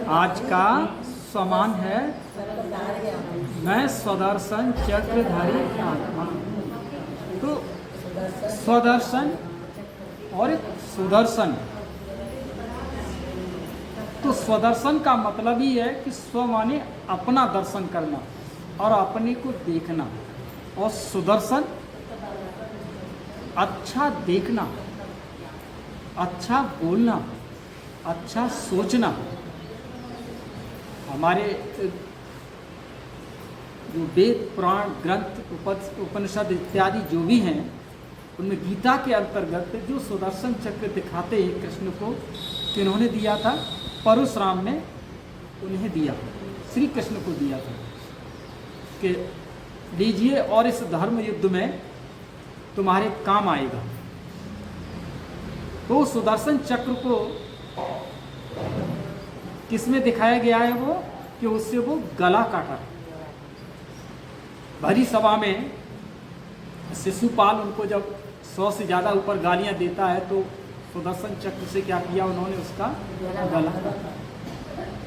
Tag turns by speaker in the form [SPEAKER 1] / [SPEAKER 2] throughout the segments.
[SPEAKER 1] आज का समान है मैं स्वदर्शन चक्रधारी आत्मा। तो स्वदर्शन और एक सुदर्शन। तो स्वदर्शन का मतलब ही है कि स्व माने अपना दर्शन करना और अपने को देखना, और सुदर्शन अच्छा देखना, अच्छा बोलना, अच्छा सोचना। हमारे जो वेद पुराण ग्रंथ उपनिषद इत्यादि जो भी हैं, उनमें गीता के अंतर्गत जो सुदर्शन चक्र दिखाते हैं कृष्ण को, किन्होंने दिया था? परशुराम ने उन्हें दिया, श्री कृष्ण को दिया था कि लीजिए और इस धर्म युद्ध में तुम्हारे काम आएगा। तो सुदर्शन चक्र को किसमें दिखाया गया है? वो कि उससे वो गला काटा। भरी सभा में शिशुपाल उनको जब 100 से ज़्यादा ऊपर गालियां देता है तो सुदर्शन चक्र से क्या किया उन्होंने? उसका गला काटा।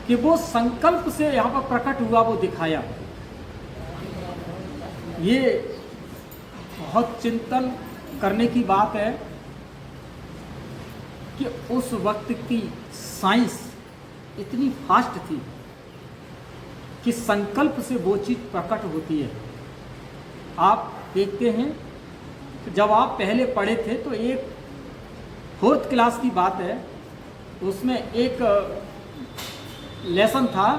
[SPEAKER 1] कि वो संकल्प से यहाँ पर प्रकट हुआ, वो दिखाया। ये बहुत चिंतन करने की बात है कि उस वक्त की साइंस इतनी फास्ट थी कि संकल्प से वो चीज़ प्रकट होती है। आप देखते हैं कि जब आप पहले पढ़े थे तो एक 4th क्लास की बात है, उसमें एक लेसन था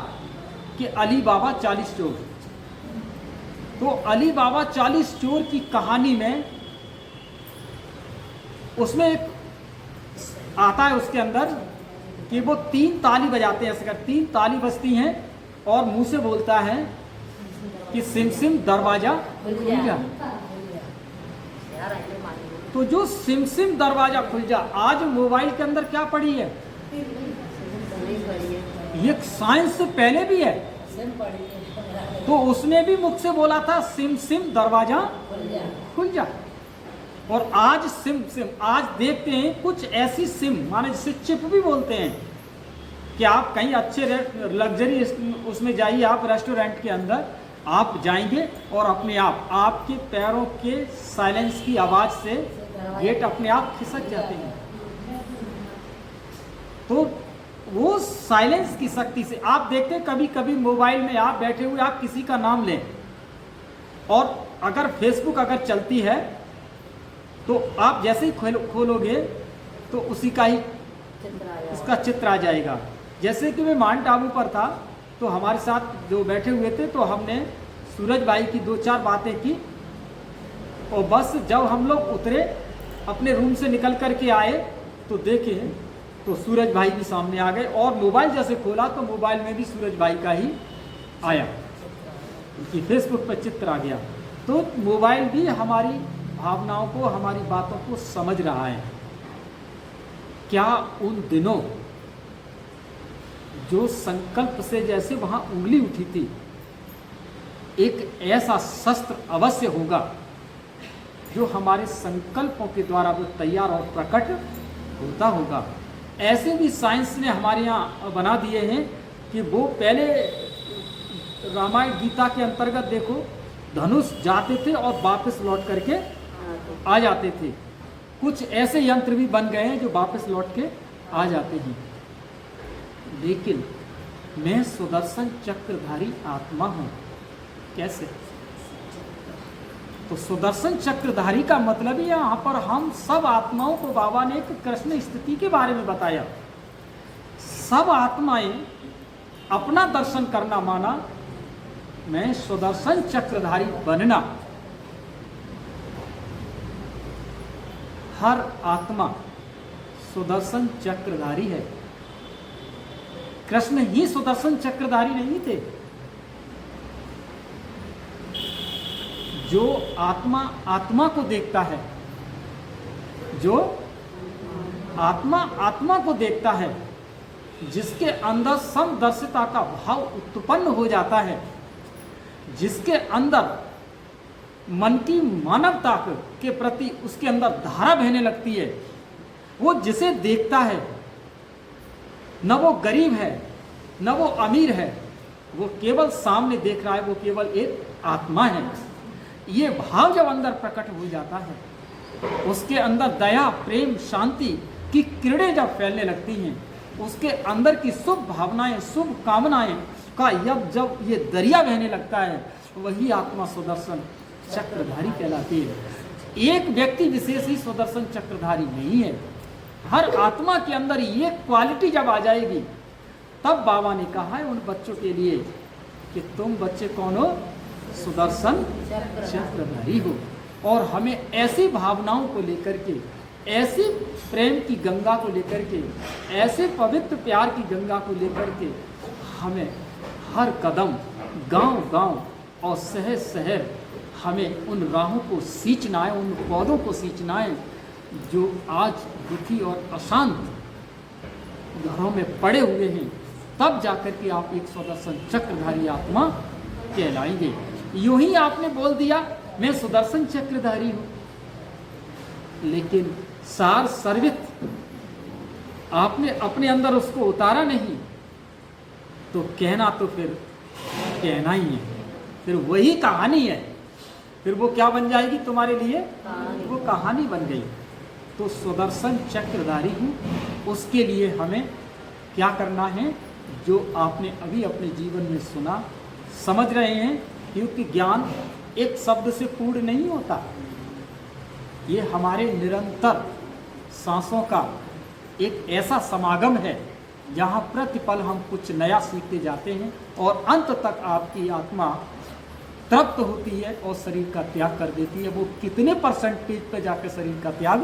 [SPEAKER 1] कि अली बाबा 40 चोर। तो अली बाबा 40 चोर की कहानी में उसमें एक आता है उसके अंदर कि वो 3 ताली बजाते हैं। ऐसे 3 ताली बजती हैं और मुंह से बोलता है कि सिम सिम दरवाजा खुल जा। तो जो सिम सिम दरवाजा खुल जा, आज मोबाइल के अंदर क्या पड़ी है? ये साइंस से पहले भी है। तो उसने भी मुख से बोला था सिम सिम दरवाजा खुल जा। और आज सिम सिम, आज देखते हैं कुछ ऐसी सिम, माने जिसे चिप भी बोलते हैं, कि आप कहीं अच्छे लग्जरी उसमें जाइए, आप रेस्टोरेंट के अंदर आप जाएंगे और अपने आप आपके पैरों के साइलेंस की आवाज़ से गेट अपने आप खिसक जाते हैं। तो वो साइलेंस की शक्ति से आप देखते हैं, कभी कभी मोबाइल में आप बैठे हुए आप किसी का नाम लें और अगर फेसबुक अगर चलती है तो आप जैसे ही खोलोगे तो उसी का ही उसका चित्र आ जाएगा। जैसे कि मैं माउंट आबू पर था तो हमारे साथ जो बैठे हुए थे तो हमने सूरज भाई की 2-4 बातें की, और बस जब हम लोग उतरे अपने रूम से निकल कर के आए तो देखे तो सूरज भाई भी सामने आ गए, और मोबाइल जैसे खोला तो मोबाइल में भी सूरज भाई का ही आया, उनकी फेसबुक पर चित्र आ गया। तो मोबाइल भी हमारी भावनाओं को, हमारी बातों को समझ रहा है। क्या उन दिनों जो संकल्प से जैसे वहां उंगली उठी थी, एक ऐसा शस्त्र अवश्य होगा जो हमारे संकल्पों के द्वारा वो तैयार और प्रकट होता होगा। ऐसे भी साइंस ने हमारे यहाँ बना दिए हैं कि वो पहले रामायण गीता के अंतर्गत देखो, धनुष जाते थे और वापस लौट करके आ जाते थे। कुछ ऐसे यंत्र भी बन गए हैं जो वापस लौट के आ जाते हैं। लेकिन मैं सुदर्शन चक्रधारी आत्मा हूँ। कैसे? तो सुदर्शन चक्रधारी का मतलब ही यहाँ पर हम सब आत्माओं को बाबा ने एक कृष्ण स्थिति के बारे में बताया। सब आत्माएं अपना दर्शन करना माना, मैं सुदर्शन चक्रधारी बनना। हर आत्मा सुदर्शन चक्रधारी है। कृष्ण ही सुदर्शन चक्रधारी नहीं थे। जो आत्मा आत्मा को देखता है, जो आत्मा आत्मा को देखता है, जिसके अंदर समदर्शिता का भाव उत्पन्न हो जाता है, जिसके अंदर मन की मानवता के प्रति उसके अंदर धारा बहने लगती है, वो जिसे देखता है, न वो गरीब है, न वो अमीर है, वो केवल सामने देख रहा है, वो केवल एक आत्मा है। ये भाव जब अंदर प्रकट हो जाता है, उसके अंदर दया, प्रेम, शांति की किरणें जब फैलने लगती हैं, उसके अंदर की शुभ भावनाएं, शुभ कामनाएं का जब ये दरिया बहने लगता है, वही आत्मा सुदर्शन चक्रधारी कहलाती है। एक व्यक्ति विशेष ही सुदर्शन चक्रधारी नहीं है। हर आत्मा के अंदर ये क्वालिटी जब आ जाएगी, तब बाबा ने कहा है उन बच्चों के लिए कि तुम बच्चे कौन हो? सुदर्शन चक्रधारी हो। और हमें ऐसी भावनाओं को लेकर के, ऐसी प्रेम की गंगा को लेकर के, ऐसे पवित्र प्यार की गंगा को लेकर के हमें हर कदम, गांव-गांव और शहर-शहर हमें उन राहों को सींचना है, उन पौधों को सींचना है जो आज दुखी और अशांत घरों में पड़े हुए हैं। तब जाकर के आप एक सुदर्शन चक्रधारी आत्मा कहलाएंगे। यूं ही आपने बोल दिया मैं सुदर्शन चक्रधारी हूं, लेकिन सार सर्वित आपने अपने अंदर उसको उतारा नहीं, तो कहना तो फिर कहना ही है, फिर वही कहानी है। फिर वो क्या बन जाएगी तुम्हारे लिए? वो कहानी बन गई। तो सुदर्शन चक्रधारी हूँ, उसके लिए हमें क्या करना है? जो आपने अभी अपने जीवन में सुना, समझ रहे हैं, क्योंकि ज्ञान एक शब्द से पूर्ण नहीं होता। ये हमारे निरंतर सांसों का एक ऐसा समागम है जहाँ प्रतिपल हम कुछ नया सीखते जाते हैं और अंत तक आपकी आत्मा तृप्त होती है और शरीर का त्याग कर देती है। वो कितने परसेंटेज पे जाकर शरीर का त्याग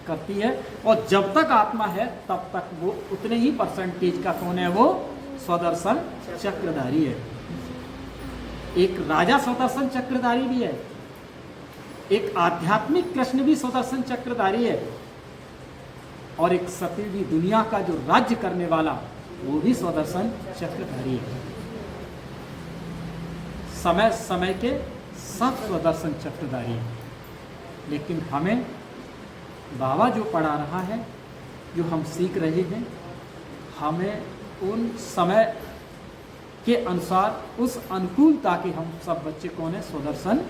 [SPEAKER 1] करती है, और जब तक आत्मा है तब तक वो उतने ही परसेंटेज का कौन है? वो सुदर्शन चक्रधारी है। एक राजा सुदर्शन चक्रधारी भी है, एक आध्यात्मिक कृष्ण भी सुदर्शन चक्रधारी है, और एक सतीवी दुनिया का जो राज्य करने वाला वो भी सुदर्शन चक्रधारी है। समय समय के सब सुदर्शन चक्रधारी है, लेकिन हमें बाबा जो पढ़ा रहा है, जो हम सीख रहे हैं, हमें उन समय के अनुसार, उस अनुकूलता के हम सब बच्चे कौन है? सुदर्शन